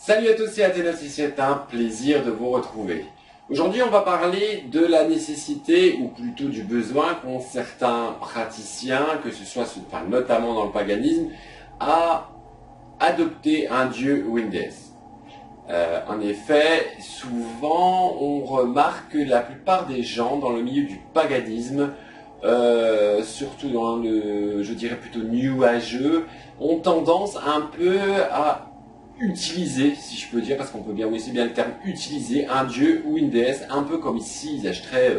Salut à tous et à tous, c'est un plaisir de vous retrouver. Aujourd'hui, on va parler de la nécessité, ou plutôt du besoin qu'ont certains praticiens, que ce soit notamment dans le paganisme, à adopter un dieu ou une déesse. En effet, souvent, on remarque que la plupart des gens dans le milieu du paganisme, surtout dans le, je dirais plutôt new-ageux, ont tendance un peu à utiliser, si je peux dire, parce qu'on peut bien aussi bien le terme utiliser, un dieu ou une déesse, un peu comme ici ils achèteraient,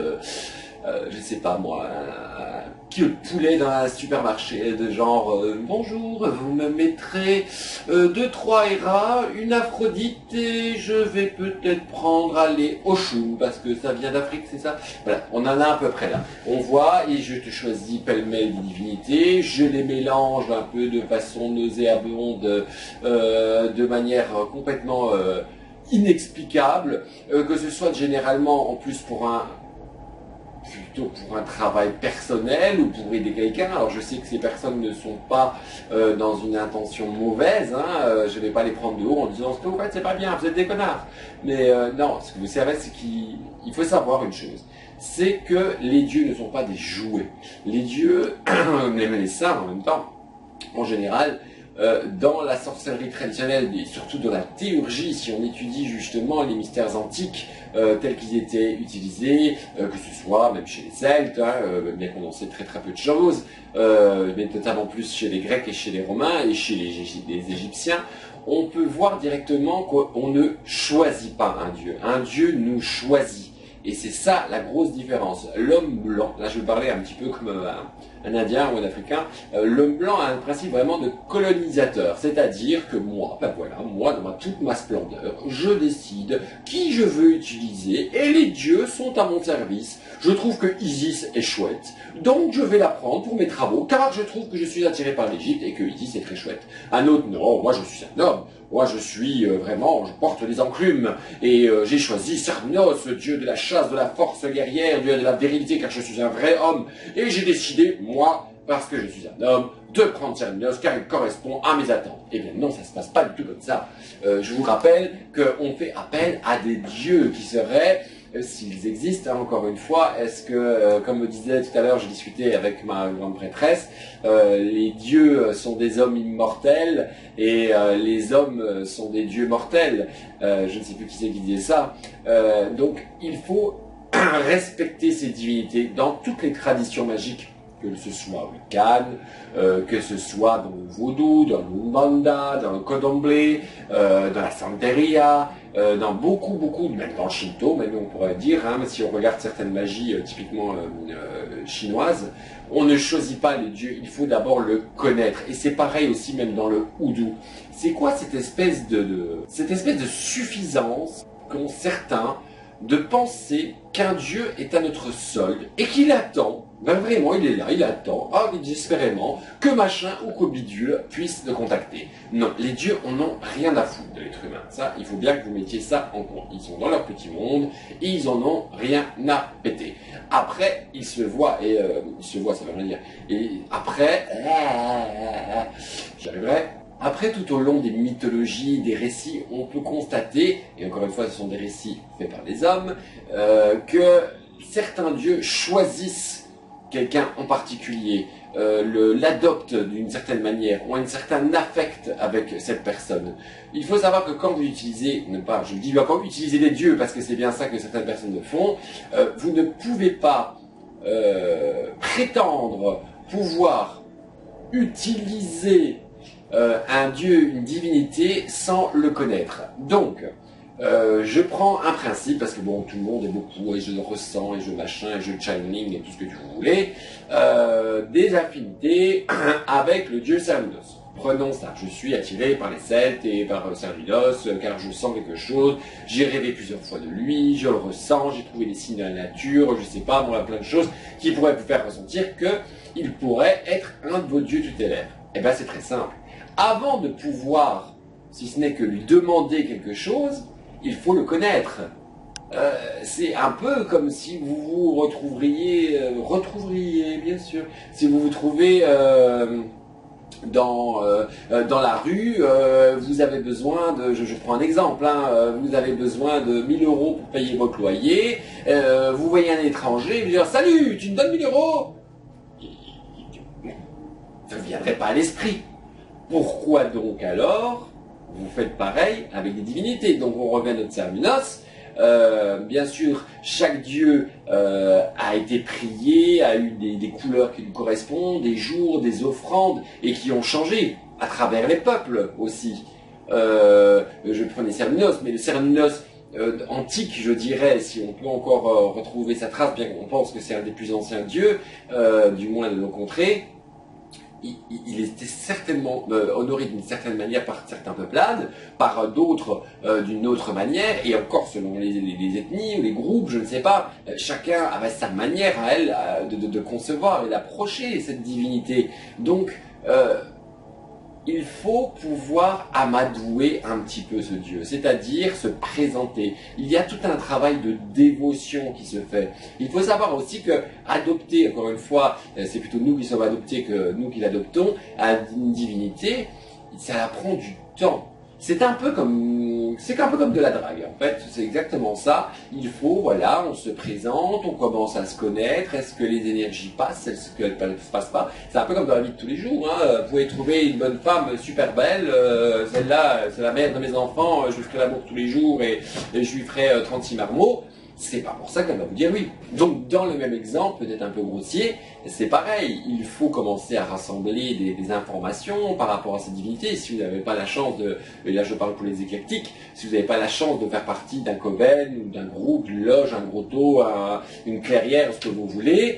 je sais pas moi, un kilo de poulet dans un supermarché, de genre, bonjour, vous me mettrez 2-3 Héra, une Aphrodite, et je vais peut-être prendre, aller au Oshun, parce que ça vient d'Afrique, c'est ça? Voilà, on en a à peu près là. On voit, et je te choisis pêle-mêle des divinités, je les mélange un peu de façon nauséabonde, de manière complètement inexplicable, que ce soit généralement en plus plutôt pour un travail personnel ou pour aider quelqu'un. Alors je sais que ces personnes ne sont pas dans une intention mauvaise, hein, je ne vais pas les prendre de haut en disant ce que vous faites c'est pas bien, vous êtes des connards. Mais non, ce que vous savez c'est qu'il faut savoir une chose, c'est que les dieux ne sont pas des jouets. Les dieux, les saints en même temps, en général, dans la sorcellerie traditionnelle et surtout dans la théurgie, si on étudie justement les mystères antiques tels qu'ils étaient utilisés, que ce soit même chez les Celtes, hein, bien qu'on en sait très peu de choses, mais notamment plus chez les Grecs et chez les Romains et chez les Égyptiens, on peut voir directement qu'on ne choisit pas un dieu. Un dieu nous choisit. Et c'est ça la grosse différence. L'homme blanc, là je vais parler un petit peu comme un Indien ou un Africain, l'homme blanc a un principe vraiment de colonisateur, c'est-à-dire que moi, ben voilà, moi dans toute ma splendeur, je décide qui je veux utiliser et les dieux sont à mon service. Je trouve que Isis est chouette, donc je vais la prendre pour mes travaux, car je trouve que je suis attiré par l'Égypte et que Isis est très chouette. Un autre, non, moi je suis un homme. Moi, je suis vraiment, je porte les enclumes et j'ai choisi Cernos, dieu de la chasse, de la force guerrière, dieu de la virilité, car je suis un vrai homme. Et j'ai décidé, moi, parce que je suis un homme, de prendre Cernos, car il correspond à mes attentes. Eh bien non, ça se passe pas du tout comme ça. Je vous rappelle qu'on fait appel à des dieux qui seraient, s'ils existent, hein, encore une fois, est-ce que, comme me disait tout à l'heure, j'ai discuté avec ma grande prêtresse, les dieux sont des hommes immortels et les hommes sont des dieux mortels. Je ne sais plus qui c'est qui disait ça. Donc il faut respecter ces divinités dans toutes les traditions magiques, que ce soit Wiccan, que ce soit dans le vaudou, dans l'Umbanda, dans le Candomblé, dans la Santeria, dans beaucoup, même dans le Shinto, même on pourrait dire, hein, si on regarde certaines magies typiquement chinoises, on ne choisit pas les dieux, il faut d'abord le connaître. Et c'est pareil aussi même dans le houdou. C'est quoi cette espèce de suffisance qu'ont certains de penser qu'un dieu est à notre solde et qu'il attend, ben vraiment il est là, il attend, désespérément, que machin ou que bidule puisse le contacter. Non, les dieux en ont rien à foutre de l'être humain. Ça, il faut bien que vous mettiez ça en compte. Ils sont dans leur petit monde et ils en ont rien à péter. Après, ils se voient, et ils se voient, ça veut rien dire. Et après, j'arriverai. Après, tout au long des mythologies, des récits, on peut constater, et encore une fois, ce sont des récits faits par des hommes, que certains dieux choisissent quelqu'un en particulier, l'adoptent d'une certaine manière, ont un certain affect avec cette personne. Il faut savoir que quand vous utilisez, je dis encore utiliser des dieux, parce que c'est bien ça que certaines personnes le font, vous ne pouvez pas prétendre pouvoir utiliser un dieu, une divinité, sans le connaître. Donc, je prends un principe, parce que bon, tout le monde est beaucoup, et je le ressens, et je machin, et je channeling, et tout ce que tu voulais, des affinités avec le dieu Cernudos. Prenons ça, je suis attiré par les Celtes et par Cernudos, car je sens quelque chose, j'ai rêvé plusieurs fois de lui, je le ressens, j'ai trouvé des signes dans la nature, je sais pas, moi, plein de choses qui pourraient vous faire ressentir qu'il pourrait être un de vos dieux tutélaires. Eh bien, c'est très simple. Avant de pouvoir, si ce n'est que lui demander quelque chose, il faut le connaître. C'est un peu comme si vous vous retrouveriez, bien sûr, si vous vous trouvez dans la rue, vous avez besoin de, je prends un exemple, hein, vous avez besoin de 1000 euros pour payer votre loyer, vous voyez un étranger, vous dites salut, tu me donnes 1000 euros? Ça ne viendrait pas à l'esprit. Pourquoi donc alors vous faites pareil avec des divinités? Donc on revient à notre Cernunnos. Bien sûr, chaque dieu a été prié, a eu des couleurs qui lui correspondent, des jours, des offrandes, et qui ont changé à travers les peuples aussi. Je prenais Cernunnos, mais le Cernunnos antique, je dirais, si on peut encore retrouver sa trace, bien qu'on pense que c'est un des plus anciens dieux, du moins de nos contrées, il était certainement honoré d'une certaine manière par certains peuplades, par d'autres d'une autre manière, et encore selon les ethnies ou les groupes, je ne sais pas, chacun avait sa manière à elle de concevoir et d'approcher cette divinité. Donc, il faut pouvoir amadouer un petit peu ce Dieu, c'est-à-dire se présenter. Il y a tout un travail de dévotion qui se fait. Il faut savoir aussi que adopter, encore une fois, c'est plutôt nous qui sommes adoptés que nous qui l'adoptons, à une divinité, ça prend du temps. C'est un peu comme de la drague, en fait, c'est exactement ça. Il faut, voilà, on se présente, on commence à se connaître, est-ce que les énergies passent, est-ce qu'elles ne passent pas. C'est un peu comme dans la vie de tous les jours, hein. Vous pouvez trouver une bonne femme super belle, celle-là, c'est la mère de mes enfants, je lui ferai l'amour tous les jours et je lui ferai 36 marmots. C'est pas pour ça qu'elle va vous dire oui. Donc, dans le même exemple, peut-être un peu grossier, c'est pareil. Il faut commencer à rassembler des informations par rapport à cette divinité. Si vous n'avez pas la chance de, et là je parle pour les éclectiques, si vous n'avez pas la chance de faire partie d'un coven, ou d'un groupe, d'une loge, un grotto, une clairière, ce que vous voulez,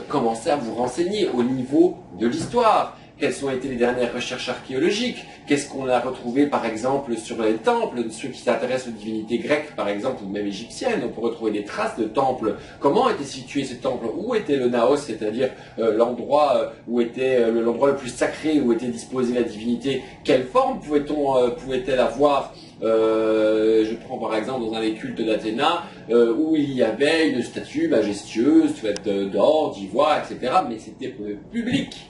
commencez à vous renseigner au niveau de l'histoire. Quelles ont été les dernières recherches archéologiques? Qu'est-ce qu'on a retrouvé par exemple sur les temples? Ceux qui s'intéressent aux divinités grecques par exemple, ou même égyptiennes, on peut retrouver des traces de temples. Comment était situé ce temple? Où était le naos, c'est-à-dire l'endroit où était l'endroit le plus sacré, où était disposée la divinité? Quelle forme pouvait-elle avoir? Je prends par exemple dans un des cultes d'Athéna, où il y avait une statue majestueuse, faite d'or, d'ivoire, etc. Mais c'était pour le public.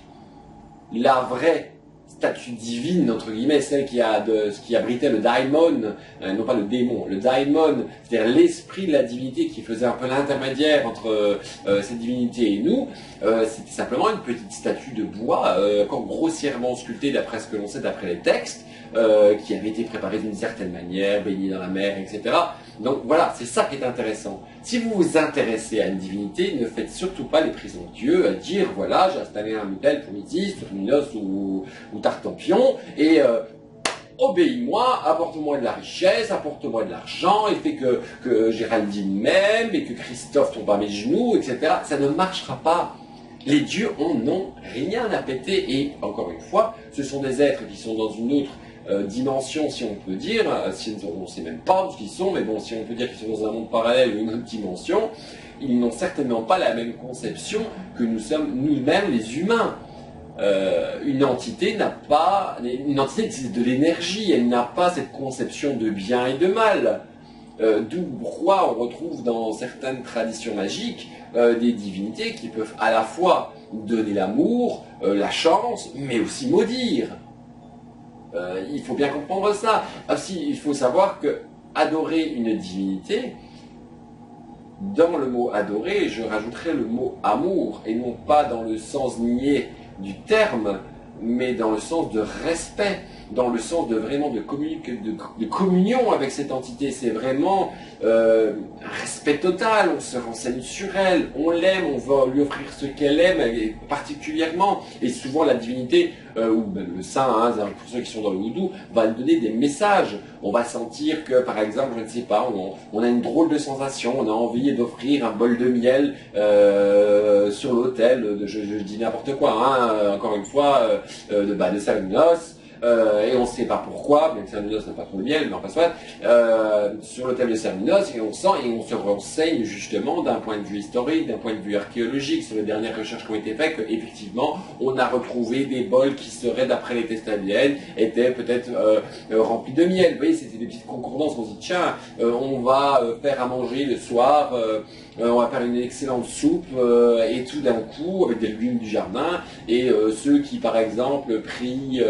La vraie statue divine, entre guillemets, celle qui abritait le daimon, non pas le démon, le daimon, c'est-à-dire l'esprit de la divinité qui faisait un peu l'intermédiaire entre cette divinité et nous, c'était simplement une petite statue de bois, encore grossièrement sculptée d'après ce que l'on sait, d'après les textes, qui avait été préparée d'une certaine manière, baignée dans la mer, etc. Donc voilà, c'est ça qui est intéressant. Si vous vous intéressez à une divinité, ne faites surtout pas les prisons de Dieu, à dire voilà, j'ai installé un hôtel pour Isis, Minos ou Tartampion, et obéis-moi, apporte-moi de la richesse, apporte-moi de l'argent, et fais que Géraldine m'aime, et que Christophe tombe à mes genoux, etc. Ça ne marchera pas. Les dieux en ont rien à péter, et encore une fois, ce sont des êtres qui sont dans une autre dimension, si on peut dire, on ne sait même pas ce qu'ils sont, mais bon, si on peut dire qu'ils sont dans un monde parallèle ou une autre dimension, ils n'ont certainement pas la même conception que nous sommes nous-mêmes les humains. Une entité n'a pas, une entité c'est de l'énergie, elle n'a pas cette conception de bien et de mal. D'où pourquoi on retrouve dans certaines traditions magiques des divinités qui peuvent à la fois donner l'amour, la chance, mais aussi maudire. Il faut bien comprendre ça. Aussi, il faut savoir que adorer une divinité, dans le mot adorer, je rajouterai le mot amour, et non pas dans le sens niais du terme, mais dans le sens de respect, dans le sens de vraiment de communion avec cette entité. C'est vraiment un respect total, on se renseigne sur elle, on l'aime, on va lui offrir ce qu'elle aime particulièrement, et souvent la divinité, ou même le saint, hein, pour ceux qui sont dans le houdou, va nous donner des messages. On va sentir que, par exemple, je ne sais pas, on a une drôle de sensation, on a envie d'offrir un bol de miel sur l'autel, je dis n'importe quoi, hein, encore une fois, de Cernunnos, et on ne sait pas pourquoi, même Cernunnos n'a pas trop le miel, mais enfin soit, sur le thème de Cernunnos, et on sent et on se renseigne justement d'un point de vue historique, d'un point de vue archéologique, sur les dernières recherches qui ont été faites, qu'effectivement, on a retrouvé des bols qui seraient, d'après les tests ADN, étaient peut-être remplis de miel. Vous voyez, c'était des petites concordances, on se dit, tiens, on va faire à manger le soir, on va faire une excellente soupe, et tout d'un coup, avec des légumes du jardin, et ceux qui, par exemple, prient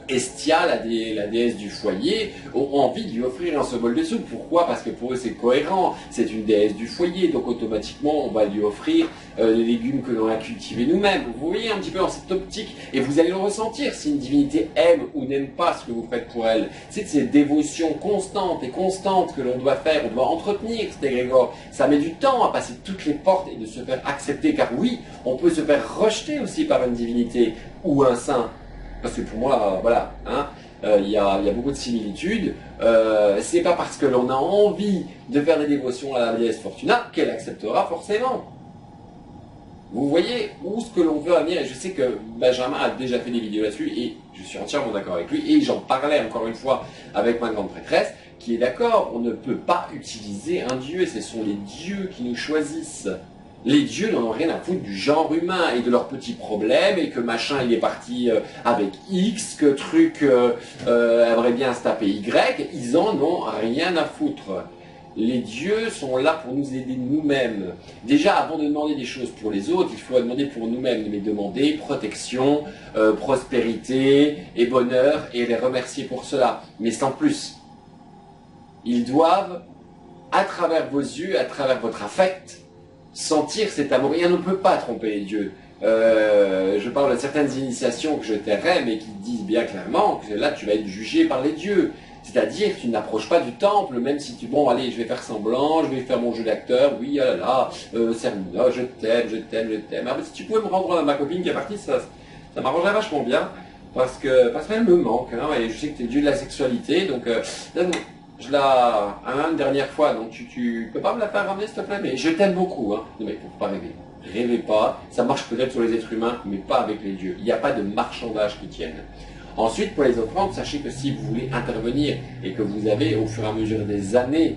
Estia, la déesse du foyer, ont envie de lui offrir un seul bol de soupe. Pourquoi? Parce que pour eux c'est cohérent, c'est une déesse du foyer, donc automatiquement on va lui offrir les légumes que l'on a cultivés nous-mêmes. Vous voyez un petit peu dans cette optique, et vous allez le ressentir si une divinité aime ou n'aime pas ce que vous faites pour elle. C'est ces dévotions constantes et constantes que l'on doit faire, on doit entretenir cet égrégore. Ça met du temps à passer toutes les portes et de se faire accepter, car oui, on peut se faire rejeter aussi par une divinité ou un saint. Parce que pour moi, voilà, hein, il y a beaucoup de similitudes. C'est pas parce que l'on a envie de faire des dévotions à la déesse Fortuna qu'elle acceptera forcément. Vous voyez où ce que l'on veut amener, et je sais que Benjamin a déjà fait des vidéos là-dessus, et je suis entièrement d'accord avec lui, et j'en parlais encore une fois avec ma grande prêtresse, qui est d'accord, on ne peut pas utiliser un dieu, ce sont les dieux qui nous choisissent. Les dieux n'en ont rien à foutre du genre humain et de leurs petits problèmes, et que machin il est parti avec X, que truc aimerait bien se taper Y, ils en ont rien à foutre. Les dieux sont là pour nous aider nous-mêmes. Déjà, avant de demander des choses pour les autres, il faut demander pour nous-mêmes, mais demander protection, prospérité et bonheur, et les remercier pour cela, mais sans plus. Ils doivent, à travers vos yeux, à travers votre affect, sentir cet amour. Et on ne peut pas tromper les dieux. Je parle de certaines initiations que je tairais, mais qui disent bien clairement que là tu vas être jugé par les dieux. C'est-à-dire tu n'approches pas du temple, même si tu, bon allez, je vais faire semblant, je vais faire mon jeu d'acteur, oui, ah là là, Cernunnos, je t'aime, je t'aime, je t'aime. Ah, si tu pouvais me rendre ma copine qui est partie, ça m'arrangerait vachement bien, parce qu'elle me manque, hein, et je sais que tu es dieu de la sexualité, donc je la... une dernière fois, donc tu peux pas me la faire ramener s'il te plaît, mais je t'aime beaucoup, hein. Non mais faut pas rêver. Rêvez pas, ça marche peut-être sur les êtres humains, mais pas avec les dieux. Il n'y a pas de marchandage qui tienne. Ensuite, pour les offrandes, sachez que si vous voulez intervenir et que vous avez, au fur et à mesure des années,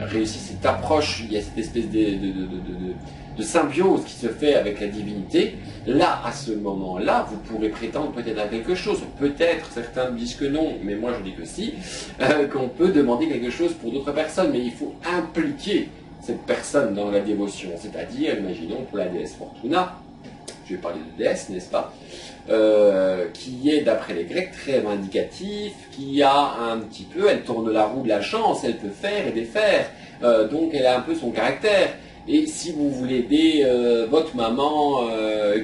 réussi cette approche, il y a cette espèce de symbiose qui se fait avec la divinité, là, à ce moment-là, vous pourrez prétendre peut-être à quelque chose. Peut-être, certains disent que non, mais moi je dis que si, qu'on peut demander quelque chose pour d'autres personnes, mais il faut impliquer cette personne dans la dévotion, c'est-à-dire, imaginons pour la déesse Fortuna, je vais parler de déesse, n'est-ce pas, qui est, d'après les Grecs, très vindicatif, qui a un petit peu, elle tourne la roue de la chance, elle peut faire et défaire, donc elle a un peu son caractère. Et si vous voulez aider votre maman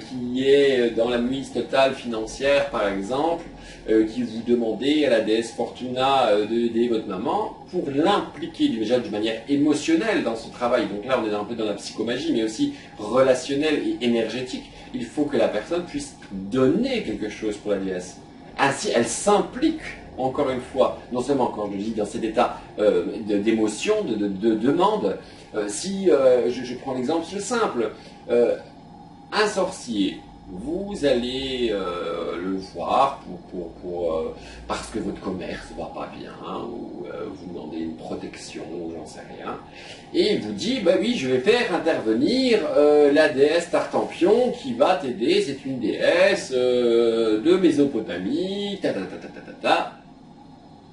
qui est dans la mise totale financière, par exemple, qui vous demandez à la déesse Fortuna d'aider votre maman, pour l'impliquer déjà d'une manière émotionnelle dans son travail, donc là on est un peu dans la psychomagie, mais aussi relationnelle et énergétique, il faut que la personne puisse donner quelque chose pour la déesse. Ainsi, elle s'implique, encore une fois, non seulement quand je dis dans cet état d'émotion, de demande. Si je prends l'exemple simple, un sorcier, vous allez le voir parce que votre commerce ne va pas bien, ou vous demandez une protection, ou j'en sais rien, et il vous dit, bah oui, je vais faire intervenir la déesse Tartampion qui va t'aider, c'est une déesse de Mésopotamie, ta.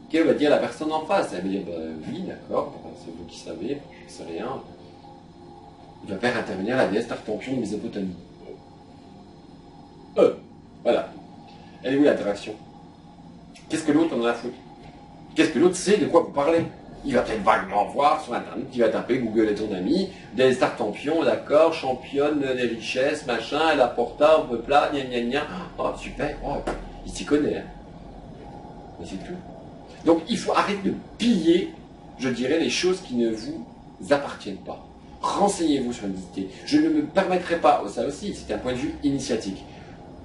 Qu'elle va dire la personne en face? Elle va dire, bah, oui, d'accord, c'est vous qui savez, je ne sais rien. Il va faire intervenir la déesse Tartampion de Mésopotamie. Voilà. Elle est où l'interaction? Qu'est-ce que l'autre en a à foutre? Qu'est-ce que l'autre sait de quoi vous parlez? Il va peut-être vaguement voir sur Internet, il va taper Google est ton ami, déesse Tartampion, d'accord, championne des richesses, machin, elle apporta, on peut plat, gna gna gna. Oh, super, oh, il s'y connaît, hein. Mais c'est tout. Donc il faut arrêter de piller, je dirais, les choses qui ne vous appartiennent pas. Renseignez-vous sur une divinité. Je ne me permettrai pas, ça aussi, c'est un point de vue initiatique.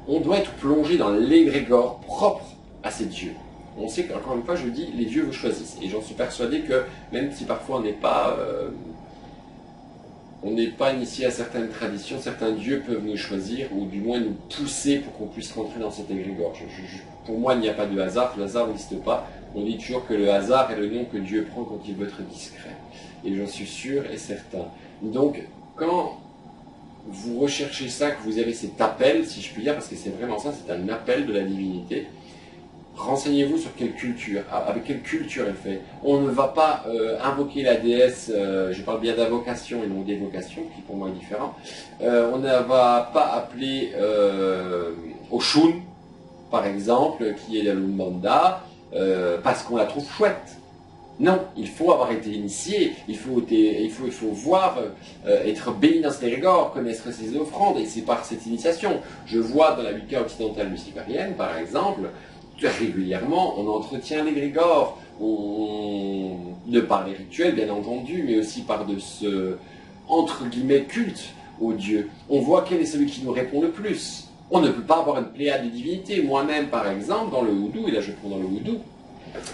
On doit être plongé dans l'égrégore propre à ces dieux. On sait qu'encore une fois, je dis, les dieux vous choisissent. Et j'en suis persuadé que, même si parfois on n'est pas on n'est pas initié à certaines traditions, certains dieux peuvent nous choisir, ou du moins nous pousser pour qu'on puisse rentrer dans cet égrégore. Pour moi, il n'y a pas de hasard, le hasard n'existe pas. On dit toujours que le hasard est le nom que Dieu prend quand il veut être discret. Et j'en suis sûr et certain. Donc, quand vous recherchez ça, que vous avez cet appel, si je puis dire, parce que c'est vraiment ça, c'est un appel de la divinité, renseignez-vous sur quelle culture, avec quelle culture elle fait. On ne va pas invoquer la déesse, je parle bien d'invocation et non d'évocation, qui pour moi est différent. On ne va pas appeler Oshun, par exemple, qui est la Lumbanda, parce qu'on la trouve chouette. Non, il faut avoir été initié, il faut voir, être béni dans cet égrégore, connaître ses offrandes, et c'est par cette initiation. Je vois dans la Wicca occidentale luciférienne, par exemple, régulièrement, on entretient l'égrégore, de par les rituels, bien entendu, mais aussi par de ce, entre guillemets, culte au Dieu. On voit quel est celui qui nous répond le plus. On ne peut pas avoir une pléiade de divinités. Moi-même, par exemple, dans le houdou, et là je prends dans le houdou,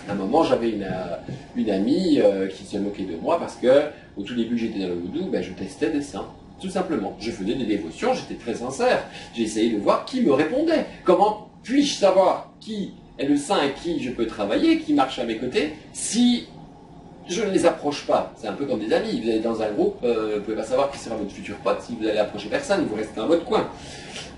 à un moment, j'avais une amie qui se moquait de moi parce que, au tout début, j'étais dans le houdou, je testais des saints. Tout simplement. Je faisais des dévotions, j'étais très sincère. J'ai essayé de voir qui me répondait. Comment puis-je savoir qui est le saint avec qui je peux travailler, qui marche à mes côtés, si je ne les approche pas? C'est un peu comme des amis. Vous allez dans un groupe, vous ne pouvez pas savoir qui sera votre futur pote si vous allez approcher personne, vous restez dans votre coin.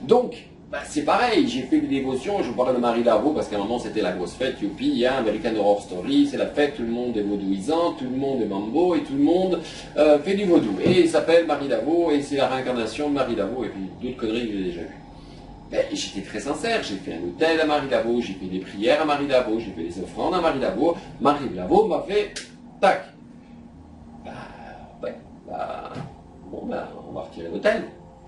Donc, c'est pareil, j'ai fait des dévotions, je vous parle de Marie Laveau, parce qu'à un moment c'était la grosse fête, youpi, il y a American Horror Story, c'est la fête, tout le monde est vaudouisant, tout le monde est mambo, et tout le monde fait du vaudou. Et il s'appelle Marie Laveau, et c'est la réincarnation de Marie Laveau, et puis d'autres conneries que j'ai déjà vues. J'étais très sincère, j'ai fait un hôtel à Marie Laveau, j'ai fait des prières à Marie Laveau, j'ai fait des offrandes à Marie Laveau m'a fait, tac. On va retirer l'hôtel.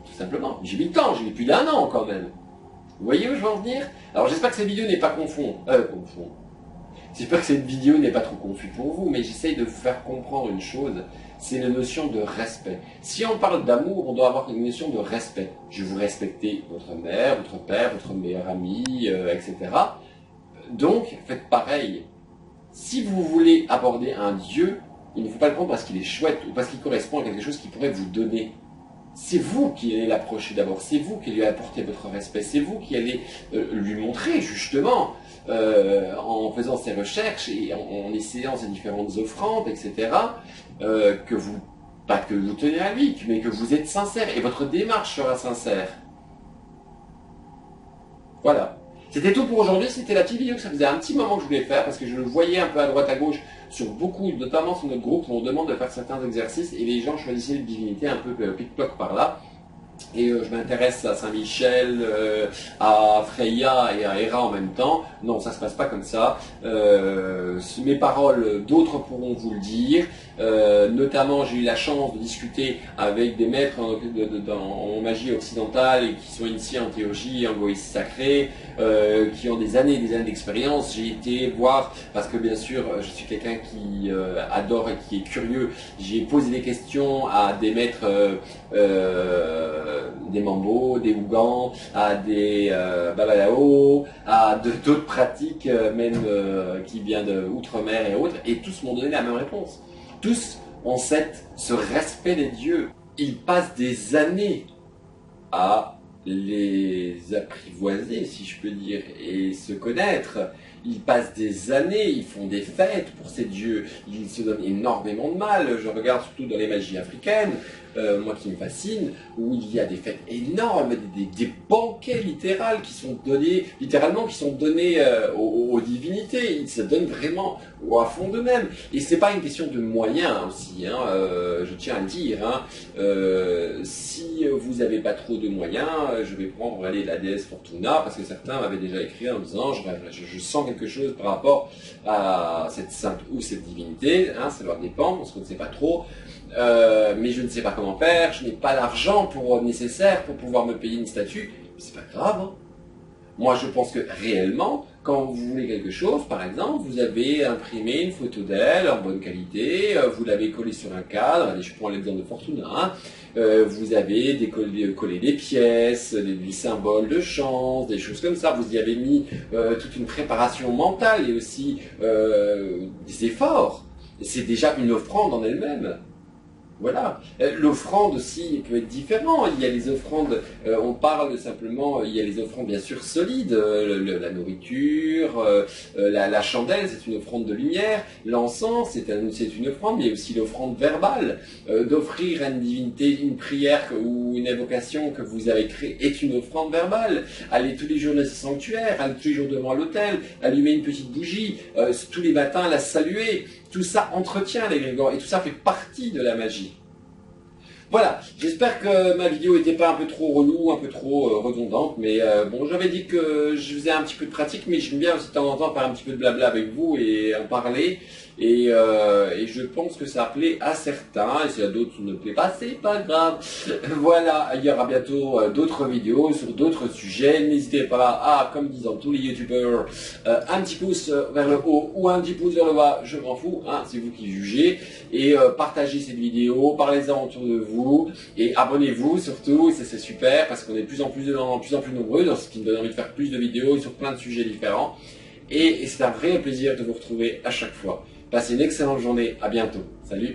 Tout simplement. J'ai mis le temps, j'ai mis plus d'1 an quand même. Vous voyez où je veux en venir? Alors j'espère que cette vidéo n'est pas confond. J'espère que cette vidéo n'est pas trop confuse pour vous, mais j'essaye de vous faire comprendre une chose, c'est la notion de respect. Si on parle d'amour, on doit avoir une notion de respect. Je vais vous respecter votre mère, votre père, votre meilleur ami, etc. Donc, faites pareil. Si vous voulez aborder un Dieu, il ne faut pas le prendre parce qu'il est chouette ou parce qu'il correspond à quelque chose qui pourrait vous donner. C'est vous qui allez l'approcher d'abord, c'est vous qui lui apportez votre respect, c'est vous qui allez lui montrer justement, en faisant ses recherches et en essayant ses différentes offrandes, etc., que vous, pas que vous tenez à lui, mais que vous êtes sincère et votre démarche sera sincère. Voilà. C'était tout pour aujourd'hui, c'était la petite vidéo que ça faisait un petit moment que je voulais faire parce que je le voyais un peu à droite à gauche sur beaucoup, notamment sur notre groupe où on demande de faire certains exercices et les gens choisissaient une divinité un peu pic-ploc par là. Et je m'intéresse à Saint-Michel, à Freya et à Héra en même temps. Non, ça ne se passe pas comme ça. Mes paroles, d'autres pourront vous le dire. Notamment, j'ai eu la chance de discuter avec des maîtres en magie occidentale et qui sont initiés en théurgie, en goïsme sacré, qui ont des années et des années d'expérience. J'ai été voir, parce que bien sûr, je suis quelqu'un qui adore et qui est curieux, j'ai posé des questions à des maîtres des Mambo, des Ougans, à des Babalao, à d'autres pratiques, même qui viennent d'outre-mer et autres, et tous m'ont donné la même réponse. Tous ont ce respect des dieux. Ils passent des années à les apprivoiser, si je peux dire, et se connaître. Ils passent des années, ils font des fêtes pour ces dieux, ils se donnent énormément de mal. Je regarde surtout dans les magies africaines, moi qui me fascine, où il y a des fêtes énormes, des banquets littéral qui sont donnés, littéralement qui sont donnés aux divinités. Ils se donnent vraiment à fond d'eux-mêmes. Et c'est pas une question de moyens aussi, hein, je tiens à le dire. Hein. Si vous n'avez pas trop de moyens, je vais prendre la déesse Fortuna, parce que certains m'avaient déjà écrit en me disant je sens quelque chose par rapport à cette sainte ou cette divinité, hein, ça leur dépend, parce qu'on ne sait pas trop. Mais je ne sais pas comment faire, je n'ai pas l'argent nécessaire pour pouvoir me payer une statue. C'est pas grave. Hein. Moi, je pense que réellement, quand vous voulez quelque chose, par exemple, vous avez imprimé une photo d'elle en bonne qualité, vous l'avez collée sur un cadre, je prends l'exemple de Fortuna, hein, vous avez collé des pièces, des symboles de chance, des choses comme ça, vous y avez mis toute une préparation mentale et aussi des efforts. C'est déjà une offrande en elle-même. Voilà. L'offrande aussi peut être différente. Il y a les offrandes, on parle simplement, il y a les offrandes bien sûr solides, la nourriture, la chandelle, c'est une offrande de lumière, l'encens, c'est une offrande, mais il y a aussi l'offrande verbale, d'offrir à une divinité une prière ou une invocation que vous avez créée est une offrande verbale. Aller tous les jours dans ce sanctuaire, aller tous les jours devant l'autel, allumer une petite bougie, tous les matins la saluer, tout ça entretient l'égrégore et tout ça fait partie de la magie. Voilà, j'espère que ma vidéo n'était pas un peu trop relou, un peu trop redondante, mais bon, j'avais dit que je faisais un petit peu de pratique, mais j'aime bien aussi de temps en temps faire un petit peu de blabla avec vous et en parler, et je pense que ça plaît à certains, et si à d'autres ça ne plaît pas, c'est pas grave. Voilà, il y aura bientôt d'autres vidéos sur d'autres sujets, n'hésitez pas à, comme disent tous les youtubeurs, un petit pouce vers le haut ou un petit pouce vers le bas, je m'en fous, hein, c'est vous qui jugez, et partagez cette vidéo, parlez-en autour de vous, et abonnez-vous surtout, ça c'est super, parce qu'on est de plus en plus nombreux, ce qui me donne envie de faire plus de vidéos sur plein de sujets différents, et c'est un vrai plaisir de vous retrouver à chaque fois. Passez une excellente journée, à bientôt, salut.